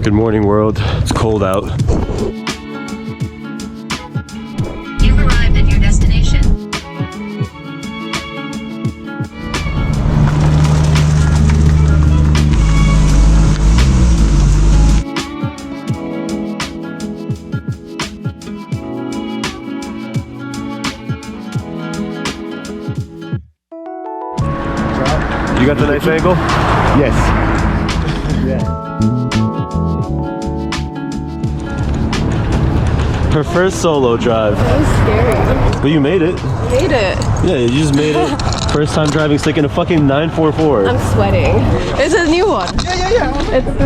Good morning, world. It's cold out. You've arrived at your destination. You got the nice angle? Yes. Her first solo drive. That was scary. But you made it. I made it. Yeah, you just made it. First time driving stick in a fucking 944. I'm sweating. It's a new one.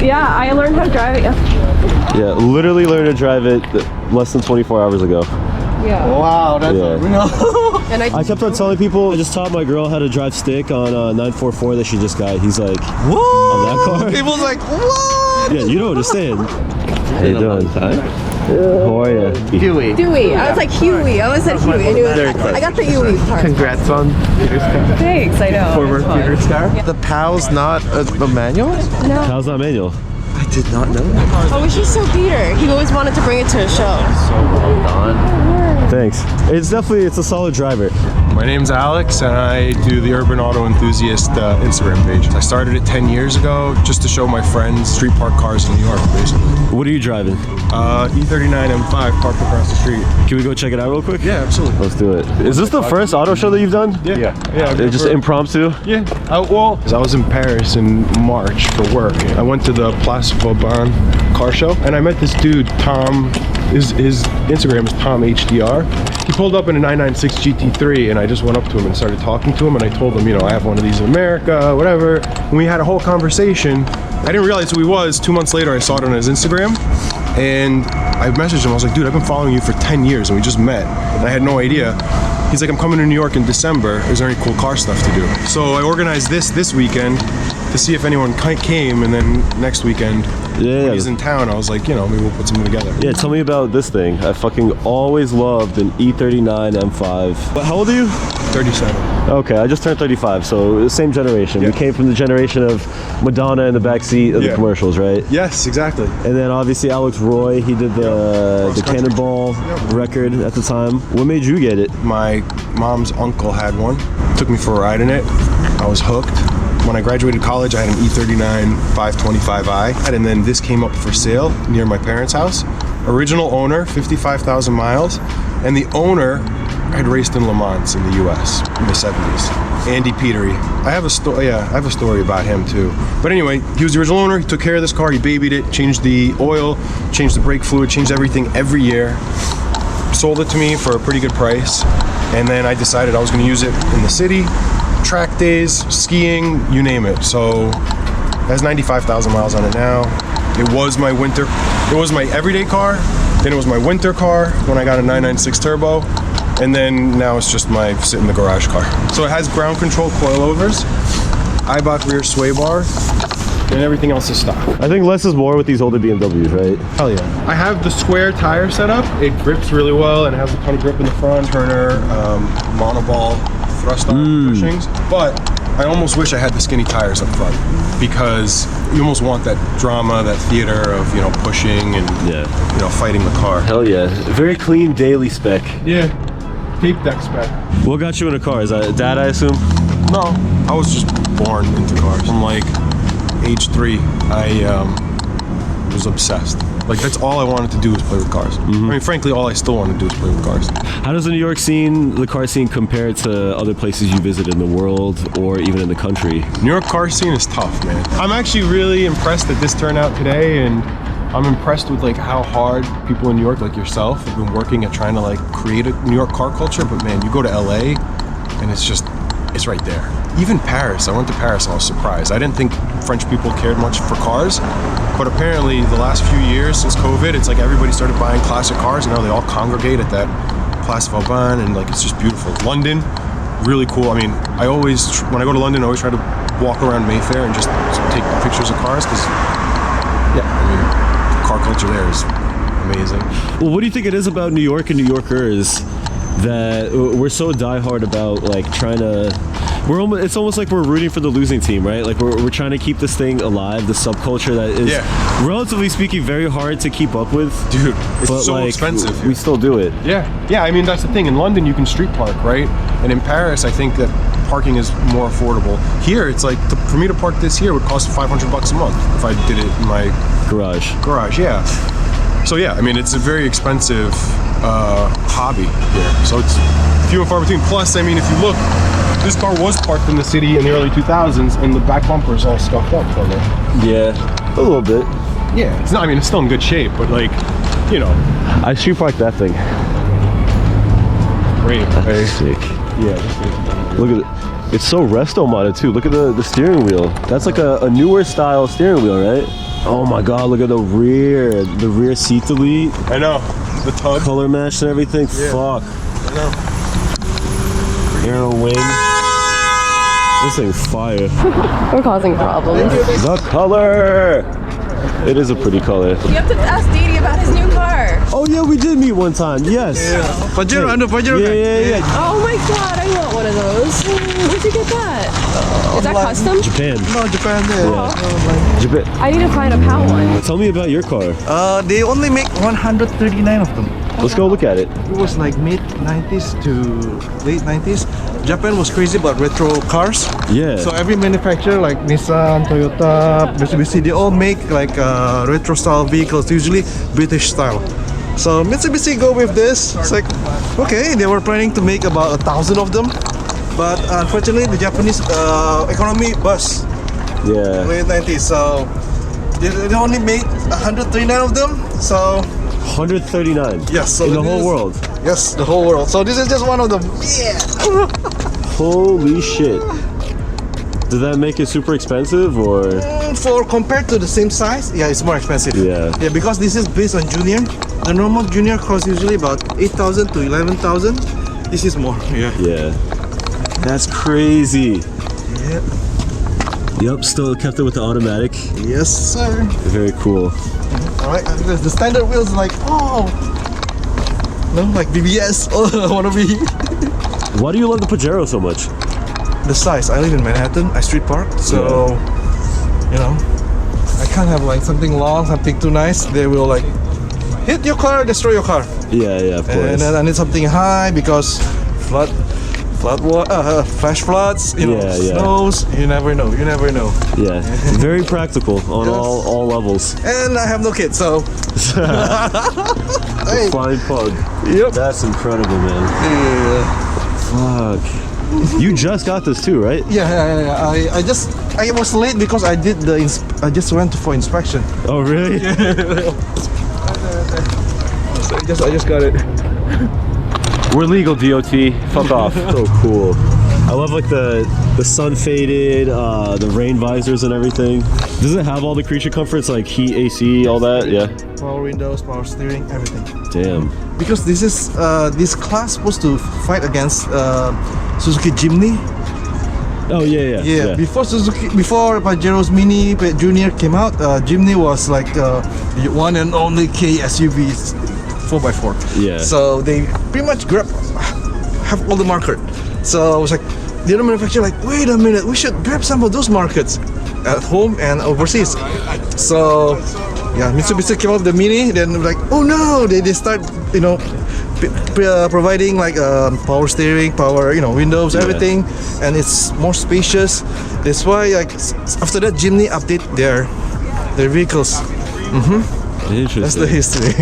Yeah, I learned how to drive it yesterday. Yeah, literally learned to drive it less than 24 hours ago. Yeah. Wow, that's Yeah. And I kept on telling people, I just taught my girl how to drive stick on a 944 that she just got. He's like, what? On that car? People's like, what? Yeah, you don't understand. How you doing? How are you? Huey. Dewey. I was like Huey. I almost said Huey. I knew it. I got the Huey part. Congrats on Peter's car. Thanks, I know. Former It's fun. Peter's car. The PAL's not a manual? No. How's that manual? I did not know that. Oh, we should show Peter. He always wanted to bring it to a show. So well done. Thanks. It's a solid driver. My name's Alex and I do the Urban Auto Enthusiast Instagram page. I started it 10 years ago just to show my friends street park cars in New York, basically. What are you driving? E39 M5 parked across the street. Can we go check it out real quick? Yeah, absolutely. Let's do it. Is this the first auto show that you've done? Yeah. Just impromptu? Yeah. I was in Paris in March for work. I went to the Place Vauban car show and I met this dude, Tom. His Instagram is Tom HDR. He pulled up in a 996 GT3 and I just went up to him and started talking to him and I told him, you know, I have one of these in America, whatever. And we had a whole conversation. I didn't realize who he was. 2 months later, I saw it on his Instagram and I messaged him. I was like, dude, I've been following you for 10 years and we just met. And I had no idea. He's like, I'm coming to New York in December. Is there any cool car stuff to do? So I organized this weekend to see if anyone came, and then next weekend, when he's in town, I was like, you know, maybe we'll put something together. Yeah, tell me about this thing. I fucking always loved an E39 M5. But how old are you? 37. Okay, I just turned 35, so same generation. Yeah. We came from the generation of Madonna in the backseat of the commercials, right? Yes, exactly. And then obviously Alex Roy, he did the Cannonball record at the time. What made you get it? My mom's uncle had one. Took me for a ride in it. I was hooked. When I graduated college, I had an E39 525i, and then this came up for sale near my parents' house. Original owner, 55,000 miles, and the owner had raced in Le Mans in the U.S. in the 70s. Andy Petery. I have a story about him too. But anyway, he was the original owner. He took care of this car. He babied it, changed the oil, changed the brake fluid, changed everything every year. Sold it to me for a pretty good price, and then I decided I was going to use it in the city. Track days, skiing, you name it. So it has 95,000 miles on it now. It was my everyday car, then it was my winter car when I got a 996 turbo, and then now it's just my sit in the garage car. So it has ground control coilovers, Eibach rear sway bar, and everything else is stock. I think less is more with these older BMWs, right? Hell yeah. I have the square tire setup. It grips really well and has a ton of grip in the front. Turner, monoball, thrust arm bushings, but I almost wish I had the skinny tires up front because you almost want that drama, that theater of, you know, pushing and, you know, fighting the car. Hell yeah. Very clean daily spec. Yeah, tape deck spec. What got you into cars? Dad, I assume? No, I was just born into cars. From like age 3, I was obsessed. Like, that's all I wanted to do was play with cars. I mean, frankly, all I still want to do is play with cars. How does the New York scene, the car scene, compare to other places you visit in the world or even in the country? New York car scene is tough, man. I'm actually really impressed that this turned out today, and I'm impressed with like how hard people in New York, like yourself, have been working at trying to like create a New York car culture. But man, you go to LA and it's right there. Even Paris, I went to Paris and I was surprised. I didn't think French people cared much for cars, but apparently the last few years since COVID, it's like everybody started buying classic cars and now they all congregate at that Place Vauban, and like it's just beautiful. London, really cool. I mean, when I go to London, I always try to walk around Mayfair and just take pictures of cars because, yeah, I mean, car culture there is amazing. Well, what do you think it is about New York and New Yorkers that we're so diehard about like trying to it's almost like we're rooting for the losing team, right? Like we're trying to keep this thing alive, the subculture that is relatively speaking very hard to keep up with. Dude, it's but so like, expensive. we still do it. Yeah, I mean, that's the thing. In London, you can street park, right? And in Paris, I think that parking is more affordable. Here, it's like, for me to park this here would cost $500 a month if I did it in my Garage. yeah. So yeah, I mean, it's a very expensive hobby here. So it's few and far between. Plus, I mean, if you look, this car was parked in the city in the early 2000s, and the back bumper is all scuffed up from it. Yeah, a little bit. Yeah, it's not. I mean, it's still in good shape, but like, you know, I street parked that thing. great. That's sick. Yeah. Look at it. It's so resto modded too. Look at the steering wheel. That's like a newer style steering wheel, right? Oh my god, look at the rear seat delete. I know. The tug. Color match and everything. Yeah. Fuck. I know. Aero wing. This thing's fire. We're causing problems. The color. It is a pretty color. You have to ask Didi about his new car. Oh yeah, we did meet one time. Yes. Pajero, I know Pajero. Yeah. Oh my god, I want one of those. Where'd you get that? Is that custom? Japan. No, Japan there. Japan. I need to find a PAL one. Tell me about your car. They only make 139 of them. Let's go look at it. It was like mid 90s to late 90s. Japan was crazy about retro cars. Yeah. So every manufacturer like Nissan, Toyota, Mitsubishi, they all make like retro style vehicles, usually British style. So Mitsubishi go with this. It's like, okay, they were planning to make about 1,000 of them, but unfortunately the Japanese economy bust Yeah. late 90s. So they only made 139 of them. So 139. yes, so in the this whole is- world. Yes, the whole world. So this is just one of them. Yeah. Holy shit. Did that make it super expensive or? For compared to the same size, yeah, it's more expensive. Yeah. Yeah, because this is based on junior. The normal junior costs usually about 8,000 to 11,000. This is more. Yeah. Yeah. That's crazy. Yeah. Yep, still kept it with the automatic. Yes, sir. Very cool. All right. The standard wheels like no, like BBS. Oh, I wanna be. Why do you love the Pajero so much? The size. I live in Manhattan. I street park, so you know, I can't have like something long, something too nice. They will like hit your car, destroy your car. Yeah, of course. And then I need something high because flash floods, you know, Yeah. snows. You never know. Yeah, very practical on all levels. And I have no kids, so hey. Flying pug. Yep. That's incredible, man. Yeah. Fuck. You just got this too, right? Yeah. I was late because I did I just went for inspection. Oh, really? So I just got it. We're legal, DOT. Fuck off. So cool. I love like the sun faded, the rain visors and everything. Does it have all the creature comforts like heat, AC, all that? Yeah. Power windows, power steering, everything. Damn. Because this is this class supposed to fight against Suzuki Jimny. Oh yeah. Before Pajero's Mini Junior came out, Jimny was like the one and only K SUV 4x4. Yeah. So they pretty much have all the market. So I was like, the other manufacturer like, wait a minute, we should grab some of those markets at home and overseas. So yeah, Mitsubishi came up with the Mini. Then like, oh no, they start providing like power steering, power windows, everything, and it's more spacious. That's why like after that Jimny update their vehicles. Interesting. That's the history.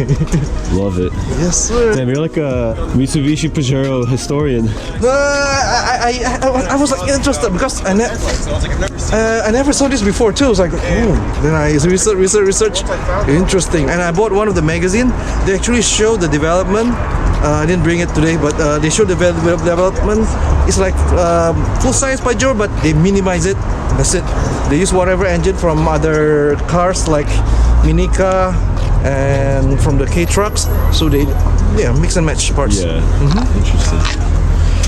Love it. Yes, sir. Damn, you're like a Mitsubishi Pajero historian. I was like interested because I never saw this before too. I was like, oh. Then I research. Interesting. And I bought one of the magazine. They actually show the development. I didn't bring it today, but they show the development. It's like full-size Pajero, but they minimize it. That's it. They use whatever engine from other cars like Minica and from the K trucks. So they mix and match parts. Yeah. Interesting.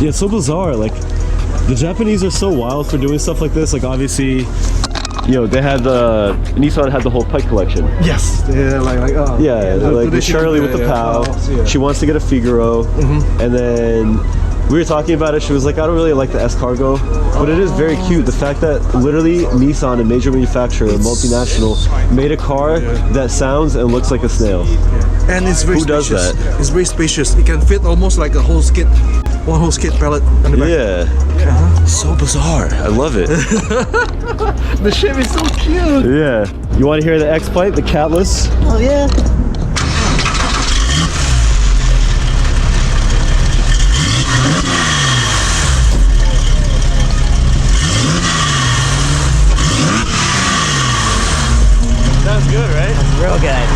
Yeah, it's so bizarre. Like the Japanese are so wild for doing stuff like this. Like obviously, they had Nissan had the whole Pike collection. Yes. Yeah, like with Shirley with the PAL. Yeah. She wants to get a Figaro, and then We were talking about it. She was like, I don't really like the S Cargo, but it is very cute. The fact that literally Nissan, a major manufacturer, a multinational, made a car that sounds and looks like a snail. And it's very Who does spacious. that? It's very spacious. It can fit almost like a whole skid, one whole skid pallet on the back. Yeah. So bizarre. I love it. The shape is so cute. Yeah. You want to hear the X-Pipe, the catless? Oh yeah. Sounds good, right? Real good.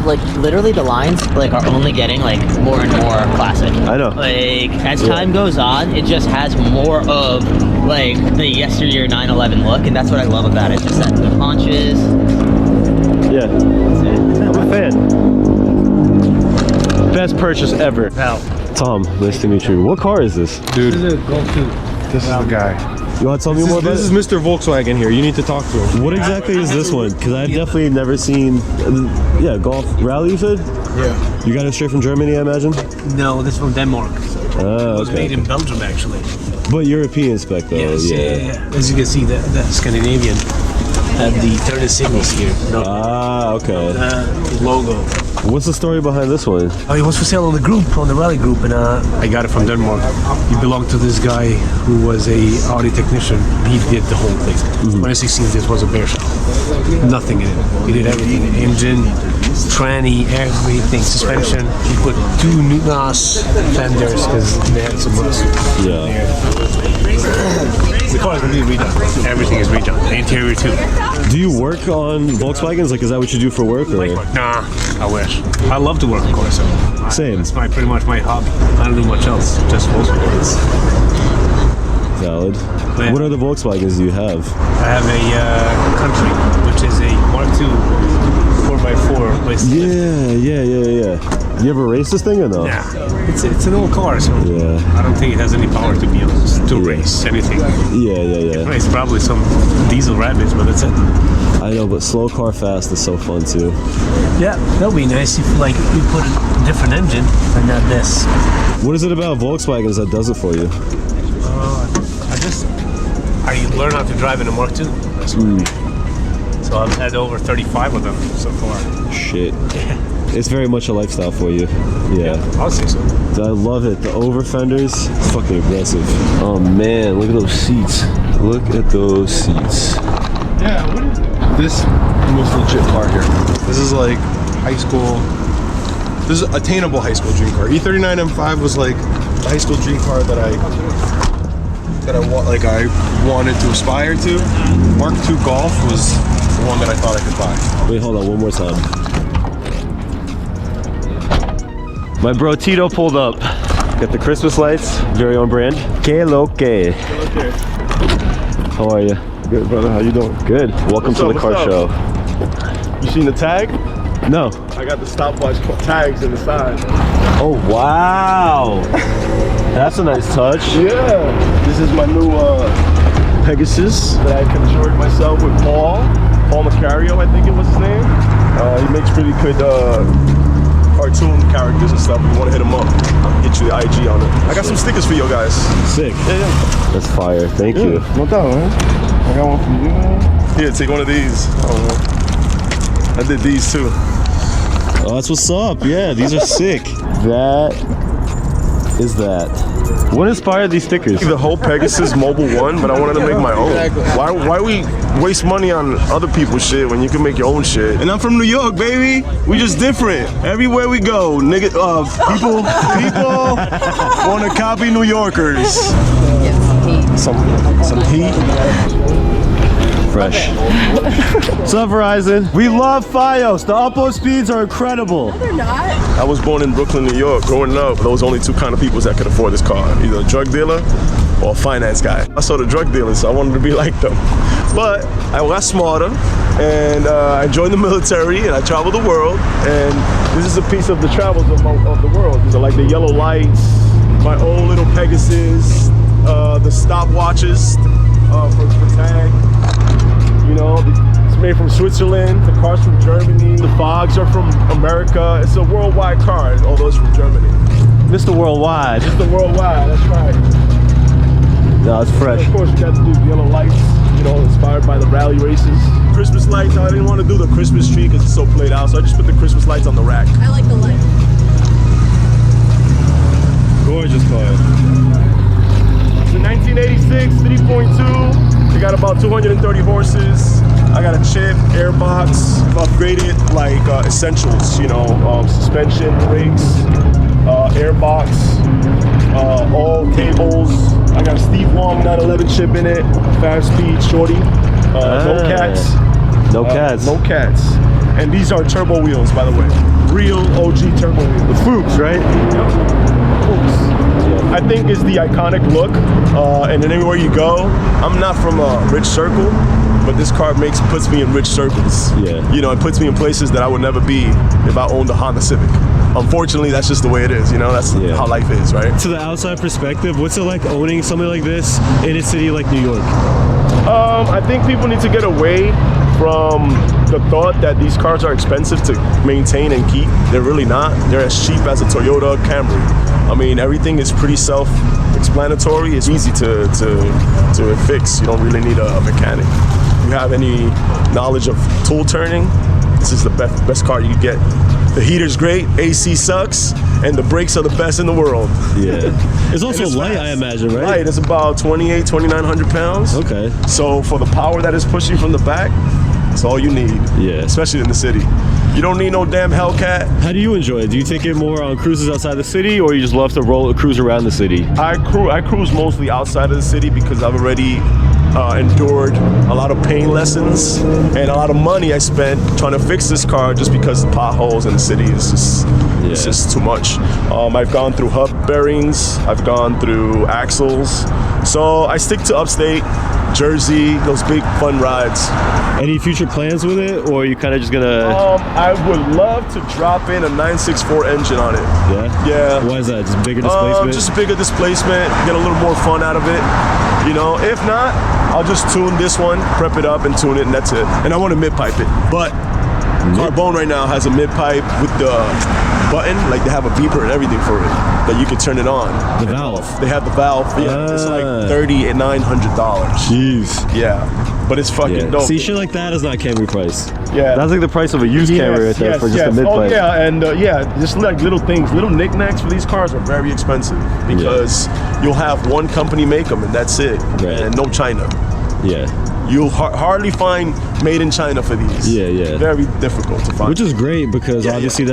Like literally the lines like are only getting like more and more classic. I know. Like as time goes on, it just has more of like the yesteryear 911 look, and that's what I love about it. Just that the haunches. Yeah. I'm a fan. Best purchase ever. Tom, nice to meet you. What car is this? Dude, this is the guy. You want to tell me more about This is it? Mr. Volkswagen here. You need to talk to him. What exactly is this one? Because I've definitely never seen, Golf Rallye, you said? Yeah. You got it straight from Germany, I imagine? No, this is from Denmark. It was made in Belgium, actually. But European spec, though. Yeah. As you can see, the Scandinavian have the turn signals here. Ah, okay. Logo. What's the story behind this one? Oh, it was for sale on the group, on the Rallye group, and I got it from Denmark. He belonged to this guy who was a Audi technician. He did the whole thing. 2016, this was a bear shop. Nothing in it. He did everything. Engine, tranny, everything. Suspension. He put 2 new NAS fenders because they had some rust. Yeah. The car is completely redone. Everything is redone. The interior too. Do you work on Volkswagens? Like, is that what you do for work? Or? Nah, I wish. I love to work on cars. Same. It's pretty much my hobby. I don't do much else. Just Volkswagens. Valid. Yeah. What other Volkswagens do you have? I have a Country, which is a Mark II 4x4 with. Yeah. You ever race this thing or no? Yeah, it's an old car, so Yeah. I don't think it has any power to be honest to race anything. Yeah. It's probably some diesel rabbits, but that's it. I know, but slow car fast is so fun too. Yeah, that would be nice if like we put a different engine and not this. What is it about Volkswagens that does it for you? I learned how to drive in a Mark II. That's what I mean. So I've had over 35 of them so far. Shit. It's very much a lifestyle for you. Yeah. I'll say so. I love it. The over fenders, it's fucking aggressive. Oh man, look at those seats. Look at those seats. Yeah, what is this most legit car here? This is like high school. This is attainable high school dream car. E39 M5 was like the high school dream car that I wanted to aspire to. Mark II Golf was the one that I thought I could buy. Wait, hold on, one more time. My bro Tito pulled up. Got the Christmas lights, very on brand. Que lo que. How are you? Good, brother. How you doing? Good. Welcome to the car show. You seen the tag? No. I got the stopwatch tags in the side. Oh wow. That's a nice touch. Yeah. This is my new Pegasus that I conjured myself with Paul Macario, I think it was his name. He makes pretty good cartoon characters and stuff. If you want to hit him up, I'll get you the IG on it. I got some stickers for you guys. Sick. Yeah. That's fire. Thank you. No doubt, man. I got one for you, man. Here, take one of these. Oh, man. I did these too. Oh, that's what's up. Yeah, these are sick. That is that. What inspired these stickers? The whole Pegasus Mobile One, but I wanted to make my own. Why we waste money on other people's shit when you can make your own shit? And I'm from New York, baby. We just different. Everywhere we go, nigga, people want to copy New Yorkers. Some heat. Fresh. What's up, Verizon? We love Fios. The upload speeds are incredible. They're not. I was born in Brooklyn, New York. Growing up, there was only 2 kind of people that could afford this car. Either a drug dealer or a finance guy. I saw the drug dealers, so I wanted to be like them. But I got smarter, and I joined the military, and I traveled the world. And this is a piece of the travels of the world. These are like the yellow lights, my own little Pegasus, the stopwatches for tag. You know, it's made from Switzerland, the car's from Germany, the fogs are from America. It's a worldwide car, although it's from Germany. Mr. Worldwide. The worldwide, that's right. No, it's fresh. Of course, we got to do yellow lights, you know, inspired by the rally races. Christmas lights, I didn't want to do the Christmas tree because it's so played out, so I just put the Christmas lights on the rack. I like the light. Gorgeous car. It's a 1986 3.2. They got about 230 horses. I got a chip, airbox, upgraded like essentials, you know, suspension, brakes, airbox, all cables. I got a Steve Long 911 chip in it, 5-speed shorty. No cats. No cats. No cats. And these are turbo wheels, by the way. Real OG turbo wheels. The Fuchs, right? Yep. Fuchs. I think it's the iconic look. And then everywhere you go, I'm not from a rich circle, but this car puts me in rich circles. Yeah. You know, it puts me in places that I would never be if I owned a Honda Civic. Unfortunately, that's just the way it is, you know? That's how life is, right? To the outside perspective, what's it like owning something like this in a city like New York? I think people need to get away from the thought that these cars are expensive to maintain and keep. They're really not. They're as cheap as a Toyota Camry. I mean, everything is pretty self-explanatory. It's easy to fix. You don't really need a mechanic. If you have any knowledge of tool turning, this is the best car you can get. The heater's great, AC sucks, and the brakes are the best in the world. Yeah. It's also light, fast. I imagine, right? Light. It's about 2,900 pounds. Okay. So for the power that is pushing from the back, that's all you need. Yeah. Especially in the city. You don't need no damn Hellcat. How do you enjoy it? Do you take it more on cruises outside the city, or you just love to cruise around the city? I cruise mostly outside of the city because I've already endured a lot of pain lessons and a lot of money I spent trying to fix this car just because the potholes in the city is just it's just too much. I've gone through hub bearings, I've gone through axles, so I stick to upstate, Jersey, those big fun rides. Any future plans with it, or are you kind of just gonna? I would love to drop in a 964 engine on it. Yeah. Yeah. Why is that? Just bigger displacement? Just bigger displacement, get a little more fun out of it. You know, if not, I'll just tune this one, prep it up and tune it, and that's it. And I want to mid-pipe it. But Carbone right now has a mid-pipe with the button, like they have a beeper and everything for it, that you can turn it on. The valve. They have the valve. Yeah, it's like $3,900. Jeez. Yeah, but it's fucking dope. See, shit like that is not Camry price. Yeah. That's like the price of a used Camry right there for just a mid-pipe. Oh yeah, and just like little things, little knickknacks for these cars are very expensive because you'll have one company make them and that's it, and no China. Yeah. You'll hardly find made in China for these. Yeah. Very difficult to find. Which is great because obviously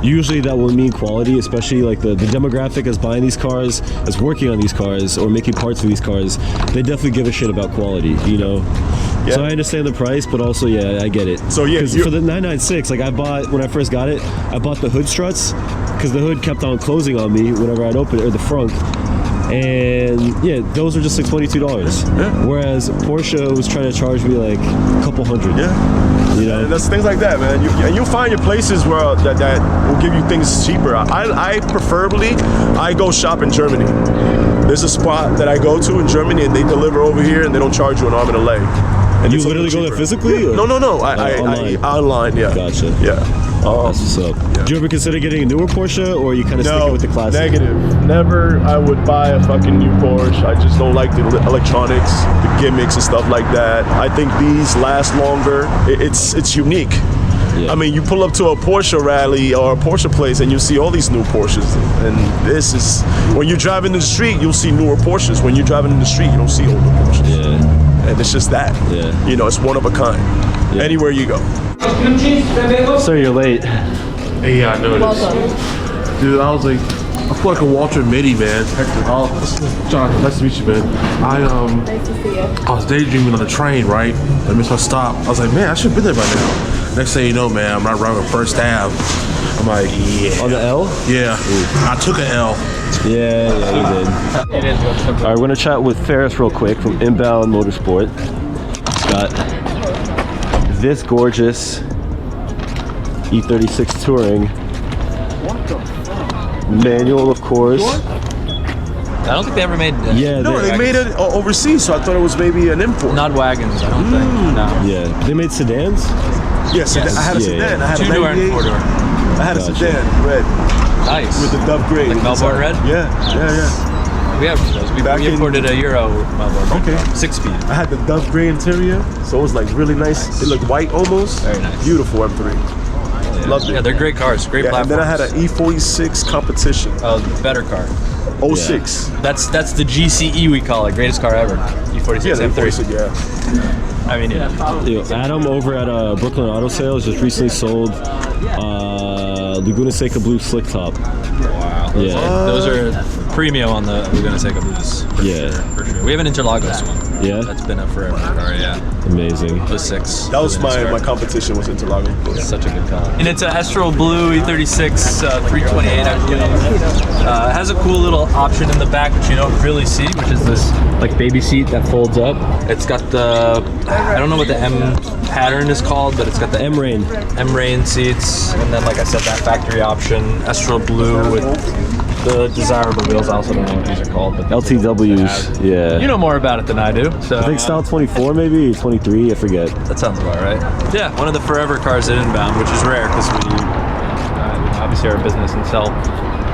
usually that will mean quality, especially like the demographic that's buying these cars, that's working on these cars or making parts for these cars. They definitely give a shit about quality, you know? Yeah. So I understand the price, but also, I get it. So yeah, for the 996, like when I first got it, I bought the hood struts because the hood kept on closing on me whenever I'd open it, or the front. And those are just like $22. Yeah. Whereas Porsche was trying to charge me like a couple hundred. Yeah. You know? And that's things like that, man. You'll find your places where that will give you things cheaper. I preferably go shop in Germany. There's a spot that I go to in Germany and they deliver over here and they don't charge you an arm and a leg. And you literally go there physically? Or? No. I online, yeah. Gotcha. Yeah. That's what's up. Yeah. Do you ever consider getting a newer Porsche, or are you kind of sticking with the classic? Negative. Never. I would buy a fucking new Porsche. I just don't like the electronics, the gimmicks and stuff like that. I think these last longer. It's unique. Yeah. I mean, you pull up to a Porsche rally or a Porsche place and you see all these new Porsches. And this is, when you drive in the street, you'll see newer Porsches. When you're driving in the street, you don't see older Porsches. Yeah. And it's just that. Yeah. You know, it's one of a kind. Yeah. Anywhere you go. Sir, you're late. Hey, yeah, I noticed. Welcome. Dude, I was like, I feel like a Walter Mitty, man. John, nice to meet you, man. Nice to see you. I was daydreaming on the train, right? I missed my stop. I was like, man, I should have been there by now. Next thing you know, man, I'm not running First Ave. I'm like, yeah. On the L? Yeah. I took an L. Yeah, you did. All right, we're gonna chat with Ferris real quick from Inbound Motorsport. It's got this gorgeous E36 Touring. Manual, of course. I don't think they ever made. No, they made it overseas, so I thought it was maybe an import. Not wagons, I don't think. No. Yeah, they made sedans. Yes, I had a sedan. I had Two a door and 98. four door. I had a sedan, red. Nice. with the dove gray. Like Melbourne red? Yeah. We have those. Back We in- imported a Euro Melbourne. Okay. 6-speed. I had the dove gray interior, so it was like really nice. It looked white almost. Very nice. Beautiful M3. Loved it. Yeah, they're great cars. Great Yeah, and platforms. then I had an E46 competition, Oh, better car. 06. That's the GCE we call it. Greatest car ever. E46 Yeah, the M3. E46, yeah. I mean, yeah. Adam over at Brooklyn Auto Sales just recently sold Laguna Seca Blue Slick Top. Wow. Yeah. Those are premium on the Laguna Seca Blues. For Yeah. sure, for sure. We have an Interlagos one. Yeah? That's been a forever car, yeah. Amazing. 06. That was Really nice my car. competition was Interlagos. It's such a good car. And it's a Estral Blue E36 328, I believe. It has a cool little option in the back, which you don't really see, which is this like baby seat that folds up. It's got the, I don't know what the M pattern is called, but it's got the M-Rain seats, and then like I said, that factory option, Estral Blue with the desirable wheels. I also don't know what these are called, but LTWs, yeah. you know more about it than I do. So I think style 24 maybe, 23, I forget. that sounds about right. Yeah, one of the forever cars at Inbound, which is rare because we obviously are a business and sell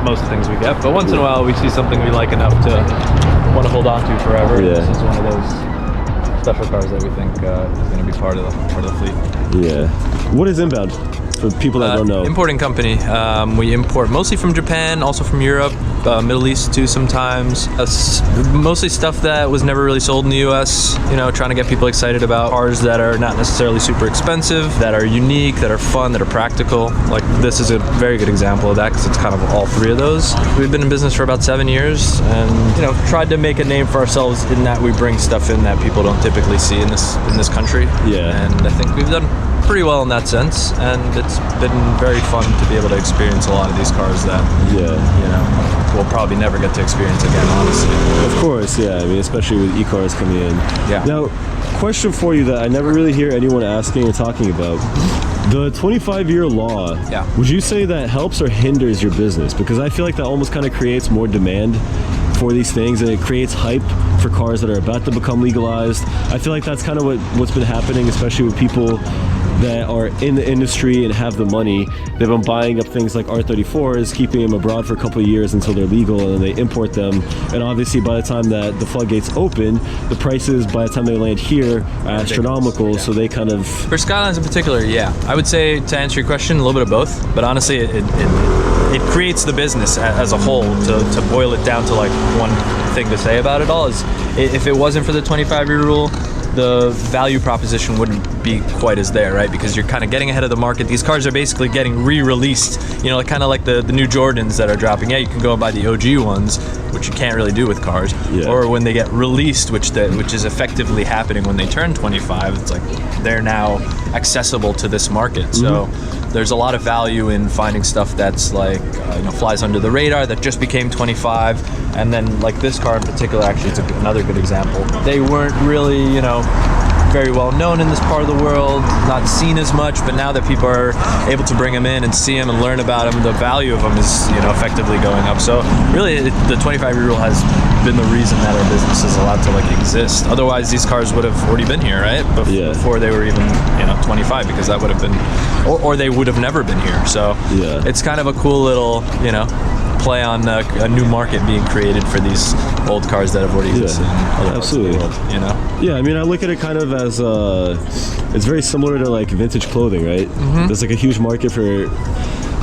most things we get. But once in a while, we see something we like enough to want to hold on to forever. Yeah. This is one of those special cars that we think is going to be part of the fleet. Yeah. What is Inbound? For people that don't know. Importing company. We import mostly from Japan, also from Europe, Middle East too sometimes. Mostly stuff that was never really sold in the US. You know, trying to get people excited about cars that are not necessarily super expensive, that are unique, that are fun, that are practical. Like this is a very good example of that because it's kind of all three of those. We've been in business for about 7 years and, you know, tried to make a name for ourselves in that we bring stuff in that people don't typically see in this country. Yeah. And I think we've done pretty well in that sense, and it's been very fun to be able to experience a lot of these cars that you know we'll probably never get to experience again, honestly. Of course, yeah. I mean, especially with e-cars coming in. Yeah. Now, question for you that I never really hear anyone asking or talking about. The 25-year law, Yeah. would you say that helps or hinders your business? Because I feel like that almost kind of creates more demand for these things, and it creates hype for cars that are about to become legalized. I feel like that's kind of what's been happening, especially with people that are in the industry and have the money. They've been buying up things like R34s, keeping them abroad for a couple of years until they're legal, and then they import them. And obviously by the time that the floodgates open, the prices by the time they land here are astronomical, Yeah. so they kind of... For Skylines in particular, yeah. I would say, to answer your question, a little bit of both, but honestly it creates the business as a whole. To boil it down to like one thing to say about it all is, if it wasn't for the 25-year rule, the value proposition wouldn't be quite as there, right? Because you're kind of getting ahead of the market. These cars are basically getting re-released, you know, kind of like the new Jordans that are dropping. Yeah, you can go and buy the OG ones, which you can't really do with cars, Yeah. or when they get released, which is effectively happening when they turn 25. It's like they're now accessible to this market. So there's a lot of value in finding stuff that's like you know, flies under the radar, that just became 25. And then like this car in particular, actually, it's another good example. They weren't really, you know, very well known in this part of the world, not seen as much, but now that people are able to bring them in and see them and learn about them, the value of them is, you know, effectively going up. So really, the 25-year rule has been the reason that our business is allowed to like exist. Otherwise, these cars would have already been here, right? Before they were even, you know, 25, because that would have been, or they would have never been here. So it's kind of a cool little, you know, play on a new market being created for these old cars that have already existed in other parts of the Absolutely. world, you know? Yeah, I mean, I look at it kind of as it's very similar to like vintage clothing, right? There's like a huge market for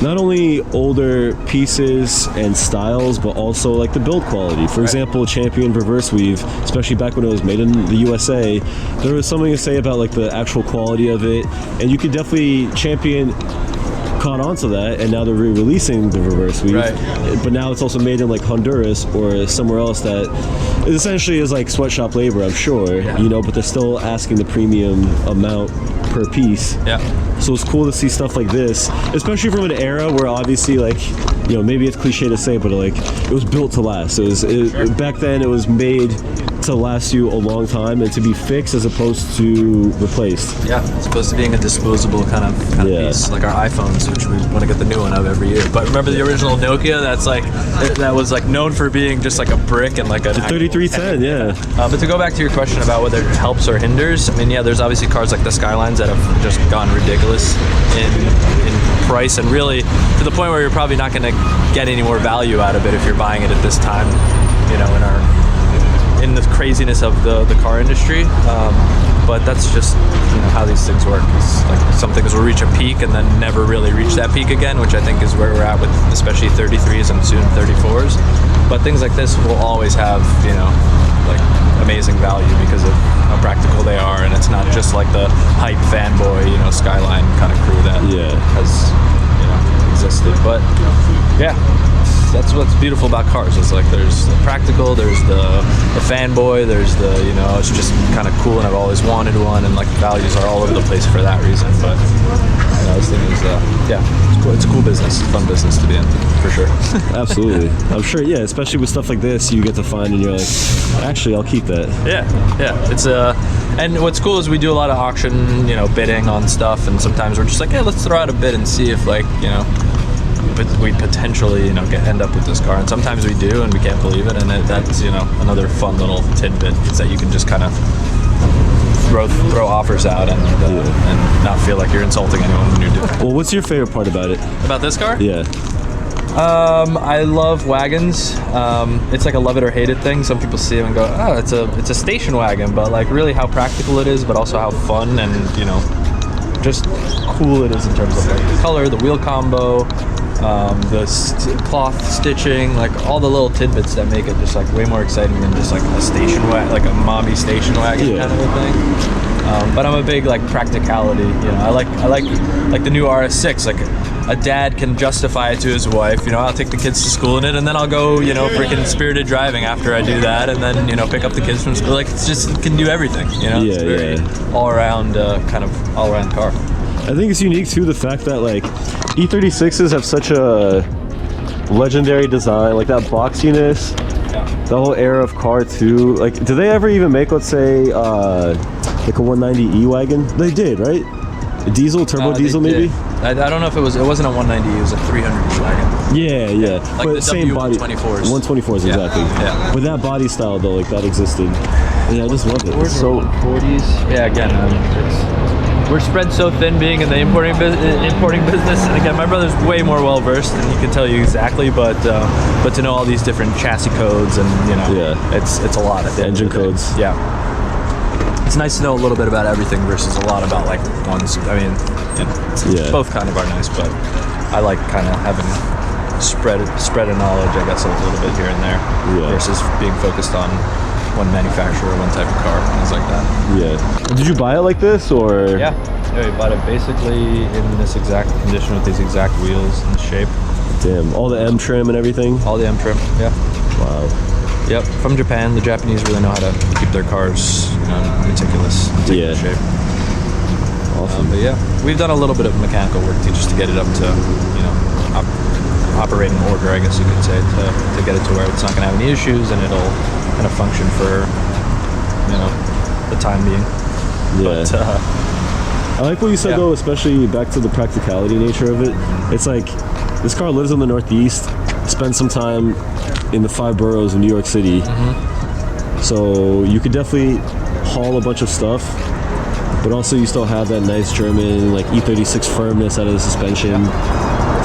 not only older pieces and styles, but also like the build quality. For example, Champion reverse weave, especially back when it was made in the USA, there was something to say about like the actual quality of it, and you could definitely Champion caught onto that, and now they're re-releasing the reverse weave. Right. But now it's also made in like Honduras or somewhere else that it essentially is like sweatshop labor, I'm sure, you know, but they're still asking the premium amount per piece. Yeah. So it's cool to see stuff like this, especially from an era where obviously, like, you know, maybe it's cliche to say, but like it was built to last. Back then it was made to last you a long time and to be fixed as opposed to replaced. Yeah, it's supposed to being a disposable kind of piece, like our iPhones, which we want to get the new one of every year. But remember the original Nokia? That was like known for being just like a brick and like a 3310, yeah. But to go back to your question about whether it helps or hinders, I mean, yeah, there's obviously cars like the Skylines that have just gone ridiculous in price, and really to the point where you're probably not going to get any more value out of it if you're buying it at this time, you know, in the craziness of the car industry. But that's just, you know, how these things work. It's like some things will reach a peak and then never really reach that peak again, which I think is where we're at with especially 33s and soon 34s. But things like this will always have, you know, like amazing value because of how practical they are, and it's not just like the hype fanboy, you know, Skyline kind of crew that has, you know, existed. But yeah, that's what's beautiful about cars. It's like there's the practical, there's the fanboy, there's the, you know, it's just kind of cool, and I've always wanted one, and like the values are all over the place for that reason. But you know, this thing is yeah, it's cool. It's a cool business, fun business to be in for sure. Absolutely. I'm sure, yeah, especially with stuff like this you get to find and you're like, actually I'll keep that. Yeah, it's and what's cool is we do a lot of auction, you know, bidding on stuff, and sometimes we're just like, hey, let's throw out a bid and see if, like, you know, we potentially, you know, end up with this car, and sometimes we do and we can't believe it, and that's, you know, another fun little tidbit is that you can just kind of throw offers out and not feel like you're insulting anyone when you do it. Well, what's your favorite part about it? About this car? Yeah. I love wagons. It's like a love it or hate it thing. Some people see them and go, oh, it's a station wagon, but like really how practical it is, but also how fun and, you know, just cool it is in terms of like the color, the wheel combo, the cloth stitching, like all the little tidbits that make it just like way more exciting than just like a station wagon, like a mommy station wagon kind of a thing. But I'm a big like practicality, you know. I like the new RS6. Like a dad can justify it to his wife, you know, I'll take the kids to school in it, and then I'll go, you know, freaking spirited driving after I do that, and then, you know, pick up the kids from school. Like it's just, it can do everything, you know. Yeah, it's very all around kind of all around car. I think it's unique too, the fact that like E36s have such a legendary design, like that boxiness, the whole era of car too. Like, do they ever even make, let's say, like a 190 E-Wagon? They did, right? A diesel, turbo diesel, maybe? I don't know if it wasn't a 190, it was a 300 E-Wagon. Yeah. Like but the same body. 124s. 124s, exactly. Yeah. With that body style though, like that existed. Yeah, I just love it. It's so 40s. Yeah, again, we're spread so thin being in the importing business, and again, my brother's way more well versed, and he can tell you exactly. But to know all these different chassis codes, and you know, it's a lot of engine codes. Yeah, it's nice to know a little bit about everything versus a lot about like ones. I mean, you know, both kind of are nice, but I like kind of having spread of knowledge, I guess, a little bit here and there, versus being focused on one manufacturer, one type of car, things like that. Yeah. Did you buy it like this, or? Yeah, we bought it basically in this exact condition with these exact wheels and shape. Damn, all the M trim and everything? All the M trim, yeah. Wow. Yep, from Japan. The Japanese really know how to keep their cars, you know, meticulous, shape. Awesome. But yeah, we've done a little bit of mechanical work just to get it up to, you know, operating order, I guess you could say, to get it to where it's not going to have any issues and it'll kind of function for, you know, the time being. Yeah. But, I like what you said though, especially back to the practicality nature of it. It's like this car lives in the Northeast, spends some time in the 5 boroughs of New York City, so you could definitely haul a bunch of stuff, but also you still have that nice German like E36 firmness out of the suspension.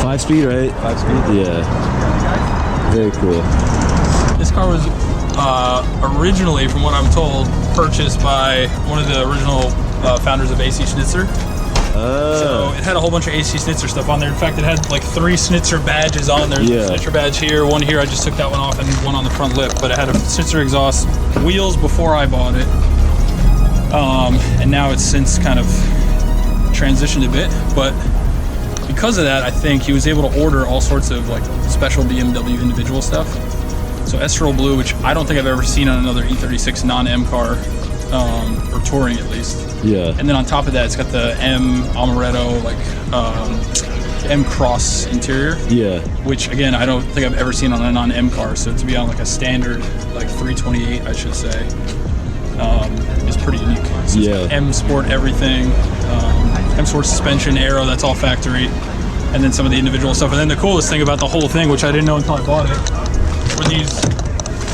5-speed, right? 5-speed. Yeah. Very cool. This car was originally, from what I'm told, purchased by one of the original founders of AC Schnitzer. So it had a whole bunch of AC Schnitzer stuff on there. In fact, it had like 3 Schnitzer badges on there. Yeah. A Schnitzer badge here, one here. I just took that one off, and one on the front lip. But it had a Schnitzer exhaust, wheels before I bought it, and now it's since kind of transitioned a bit. But because of that, I think he was able to order all sorts of like special BMW individual stuff. So Estoril Blue, which I don't think I've ever seen on another E36 non-M car, or touring at least. Yeah. And then on top of that, it's got the M Amaretto, like M Cross interior. Yeah. Which again, I don't think I've ever seen on a non-M car. So to be on like a standard, like 328, I should say, is pretty unique. So it's got M Sport everything, M Sport suspension, aero, that's all factory, and then some of the individual stuff. And then the coolest thing about the whole thing, which I didn't know until I bought it, were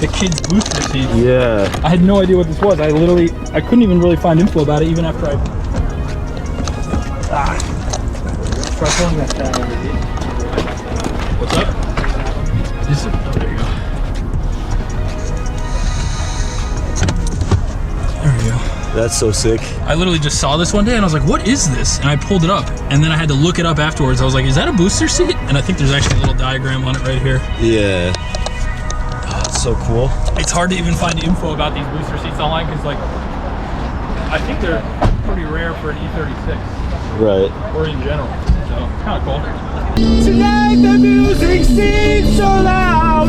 the kids booster seats. Yeah. I had no idea what this was. I couldn't even really find info about it even after I What's up? There you go. There we go. That's so sick. I literally just saw this one day and I was like, what is this? And I pulled it up and then I had to look it up afterwards. I was like, is that a booster seat? And I think there's actually a little diagram on it right here. Yeah. Oh, that's so cool. It's hard to even find info about these booster seats online because, like, I think they're pretty rare for an E36. Right. Or in general. So, kind of cool. Tonight the music seems so loud.